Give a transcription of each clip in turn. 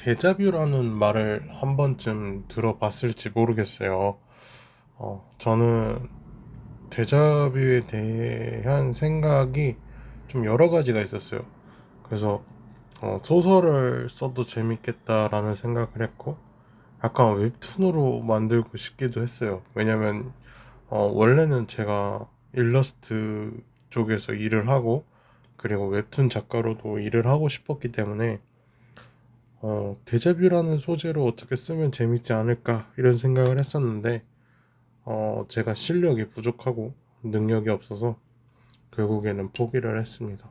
데자뷰라는 말을 한 번쯤 들어봤을지 모르겠어요. 저는 데자뷰에 대한 생각이 좀 여러 가지가 있었어요. 그래서 소설을 써도 재밌겠다라는 생각을 했고, 약간 웹툰으로 만들고 싶기도 했어요. 왜냐면 원래는 제가 일러스트 쪽에서 일을 하고, 그리고 웹툰 작가로도 일을 하고 싶었기 때문에 데자뷰라는 소재로 어떻게 쓰면 재밌지 않을까 이런 생각을 했었는데 제가 실력이 부족하고 능력이 없어서 결국에는 포기를 했습니다.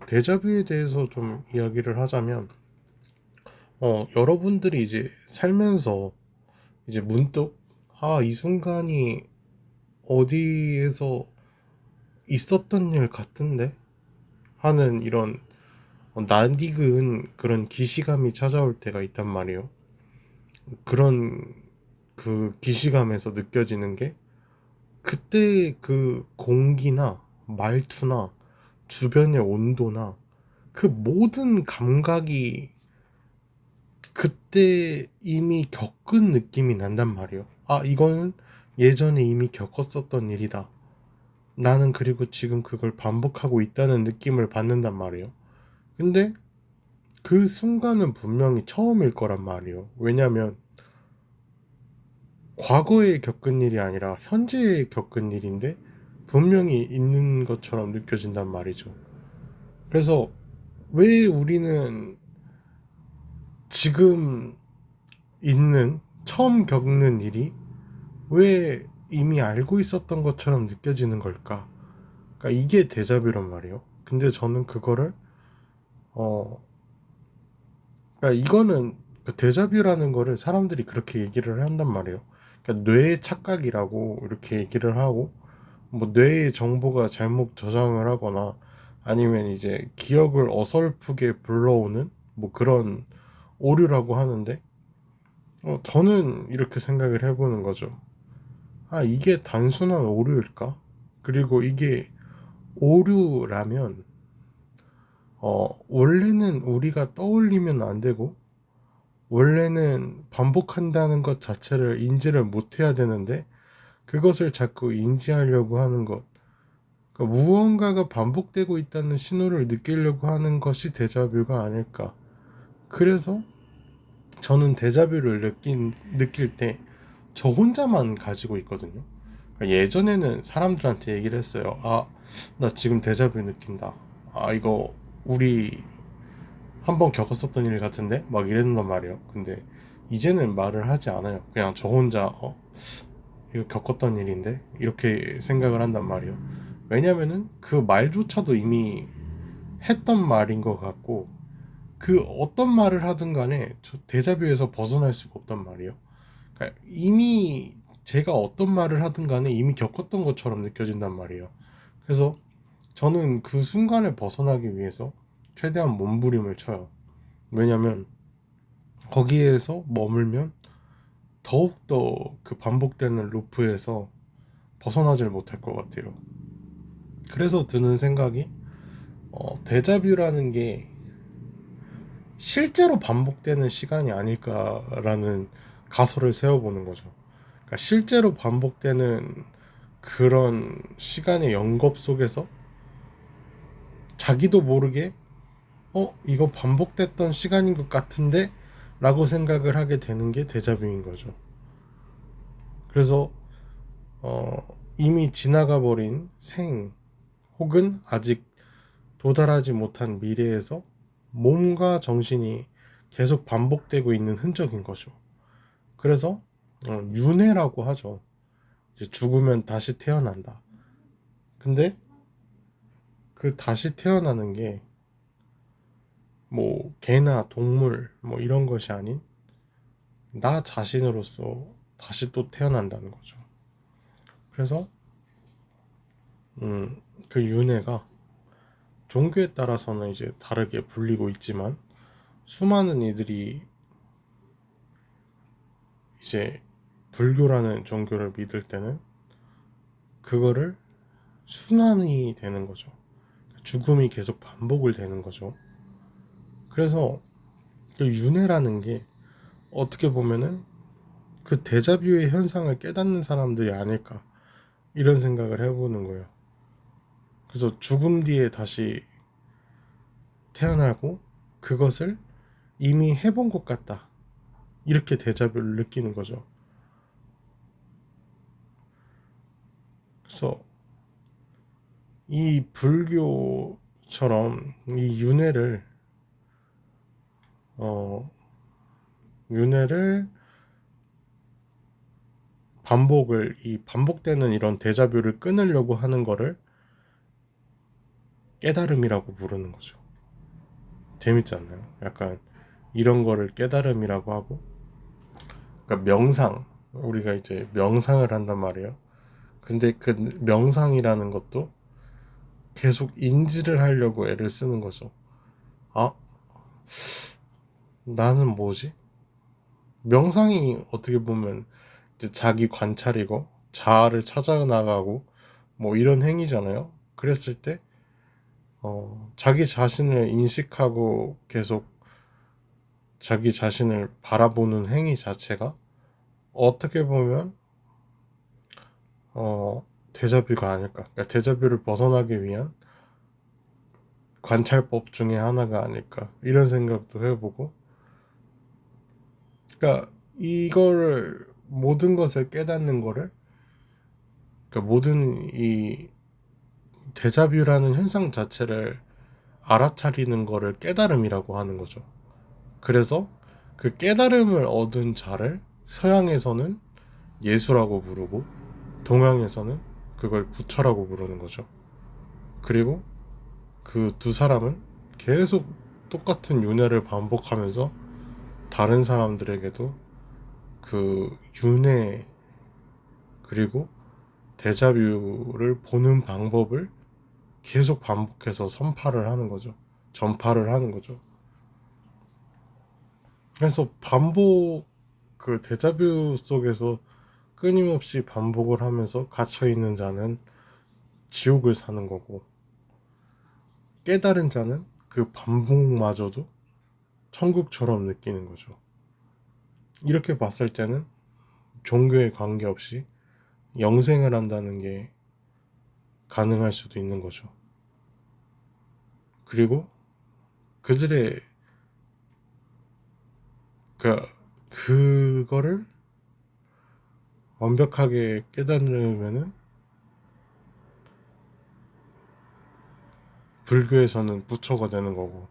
데자뷰에 대해서 좀 이야기를 하자면 여러분들이 이제 살면서 이제 문득 이 순간이 어디에서 있었던 일 같은데 하는 이런 낯익은 그런 기시감이 찾아올 때가 있단 말이에요. 그런 그 기시감에서 느껴지는 게 그때 그 공기나 말투나 주변의 온도나 그 모든 감각이 그때 이미 겪은 느낌이 난단 말이에요. 이거는 예전에 이미 겪었었던 일이다. 나는 그리고 지금 그걸 반복하고 있다는 느낌을 받는단 말이에요. 근데 그 순간은 분명히 처음일 거란 말이에요. 왜냐면 과거에 겪은 일이 아니라 현재에 겪은 일인데 분명히 있는 것처럼 느껴진단 말이죠. 그래서 왜 우리는 지금 있는 처음 겪는 일이 왜 이미 알고 있었던 것처럼 느껴지는 걸까? 그러니까 이게 데자뷰란 말이에요. 근데 저는 그거를 어 그러니까 이거는 그 데자뷰라는 거를 사람들이 그렇게 얘기를 한단 말이에요. 그러니까 뇌의 착각이라고 이렇게 얘기를 하고 뭐 뇌의 정보가 잘못 저장을 하거나 아니면 이제 기억을 어설프게 불러오는 뭐 그런 오류라고 하는데 저는 이렇게 생각을 해보는 거죠. 이게 단순한 오류일까? 그리고 이게 오류라면 원래는 우리가 떠올리면 안 되고 원래는 반복한다는 것 자체를 인지를 못 해야 되는데 그것을 자꾸 인지하려고 하는 것, 그러니까 무언가가 반복되고 있다는 신호를 느끼려고 하는 것이 데자뷰가 아닐까. 그래서 저는 데자뷰를 느낄 때 저 혼자만 가지고 있거든요. 그러니까 예전에는 사람들한테 얘기를 했어요. 나 지금 데자뷰 느낀다. 이거 우리 한번 겪었었던 일 같은데? 막 이랬단 말이에요. 근데 이제는 말을 하지 않아요. 그냥 저 혼자 이거 겪었던 일인데? 이렇게 생각을 한단 말이에요. 왜냐면은 그 말조차도 이미 했던 말인 것 같고 그 어떤 말을 하든 간에 저 데자뷰에서 벗어날 수가 없단 말이에요. 그러니까 이미 제가 어떤 말을 하든 간에 이미 겪었던 것처럼 느껴진단 말이에요. 그래서 저는 그 순간을 벗어나기 위해서 최대한 몸부림을 쳐요. 왜냐면 거기에서 머물면 더욱더 그 반복되는 루프에서 벗어나질 못할 것 같아요. 그래서 드는 생각이 데자뷰라는 게 실제로 반복되는 시간이 아닐까라는 가설을 세워보는 거죠. 그러니까 실제로 반복되는 그런 시간의 연겁 속에서 자기도 모르게 이거 반복됐던 시간인 것 같은데 라고 생각을 하게 되는 게 데자뷰인 거죠. 그래서 어, 이미 지나가 버린 생 혹은 아직 도달하지 못한 미래에서 몸과 정신이 계속 반복되고 있는 흔적인 거죠. 그래서 윤회라고 하죠. 이제 죽으면 다시 태어난다. 근데 그 다시 태어나는 게 뭐 개나 동물 뭐 이런 것이 아닌 나 자신으로서 다시 또 태어난다는 거죠. 그래서 그 윤회가 종교에 따라서는 이제 다르게 불리고 있지만 수많은 이들이 이제 불교라는 종교를 믿을 때는 그거를 순환이 되는 거죠. 죽음이 계속 반복을 되는 거죠. 그래서 그 윤회라는 게 어떻게 보면은 그 데자뷰의 현상을 깨닫는 사람들이 아닐까 이런 생각을 해보는 거예요. 그래서 죽음 뒤에 다시 태어나고 그것을 이미 해본 것 같다 이렇게 데자뷰를 느끼는 거죠. 그래서 이 불교처럼 이 어, 윤회를 이 반복되는 이런 데자뷰를 끊으려고 하는 거를 깨달음이라고 부르는 거죠. 재밌지 않나요? 약간 이런 거를 깨달음이라고 하고, 그러니까 명상, 우리가 이제 명상을 한단 말이에요. 근데 그 명상이라는 것도 계속 인지를 하려고 애를 쓰는 거죠. 아, 나는 뭐지? 명상이 어떻게 보면 이제 자기 관찰이고 자아를 찾아 나가고 뭐 이런 행위잖아요. 그랬을 때 자기 자신을 인식하고 계속 자기 자신을 바라보는 행위 자체가 어떻게 보면 데자뷰가 아닐까. 그러니까 데자뷰를 벗어나기 위한 관찰법 중에 하나가 아닐까. 이런 생각도 해보고. 그러니까 이거를 모든 것을 깨닫는 거를 그러니까 모든 이 데자뷰라는 현상 자체를 알아차리는 거를 깨달음이라고 하는 거죠. 그래서 그 깨달음을 얻은 자를 서양에서는 예수라고 부르고 동양에서는 그걸 부처라고 부르는 거죠. 그리고 그 두 사람은 계속 똑같은 윤회를 반복하면서 다른 사람들에게도 그 윤회 그리고 데자뷰를 보는 방법을 계속 반복해서 선파를 하는 거죠. 전파를 하는 거죠. 그래서 그 데자뷰 속에서 끊임없이 반복을 하면서 갇혀있는 자는 지옥을 사는 거고, 깨달은 자는 그 반복마저도 천국처럼 느끼는 거죠. 이렇게 봤을 때는 종교에 관계없이 영생을 한다는 게 가능할 수도 있는 거죠. 그리고 그들의 그거를 완벽하게 깨달으면은 불교에서는 부처가 되는 거고,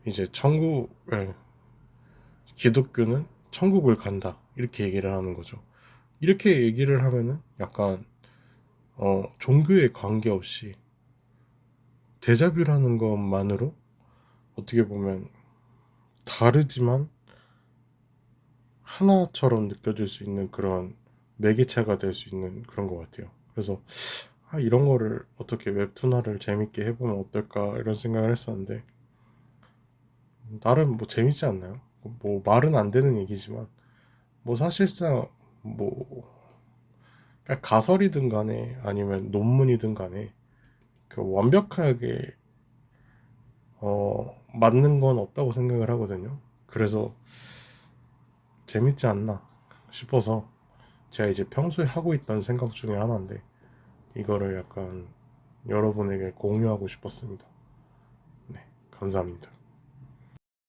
이제 기독교는 천국을 간다 이렇게 얘기를 하는 거죠. 이렇게 얘기를 하면은 약간 종교에 관계없이 데자뷰라는 것만으로 어떻게 보면 다르지만 하나처럼 느껴질 수 있는 그런 매개체가 될 수 있는 그런 것 같아요. 그래서 이런 거를 어떻게 웹툰화를 재밌게 해보면 어떨까 이런 생각을 했었는데 나름 뭐 재밌지 않나요? 뭐 말은 안 되는 얘기지만 뭐 사실상 뭐 그러니까 가설이든 간에 아니면 논문이든 간에 그 완벽하게 맞는 건 없다고 생각을 하거든요. 그래서 재밌지 않나 싶어서 제가 이제 평소에 하고 있던 생각 중에 하나인데 이거를 약간 여러분에게 공유하고 싶었습니다. 네, 감사합니다.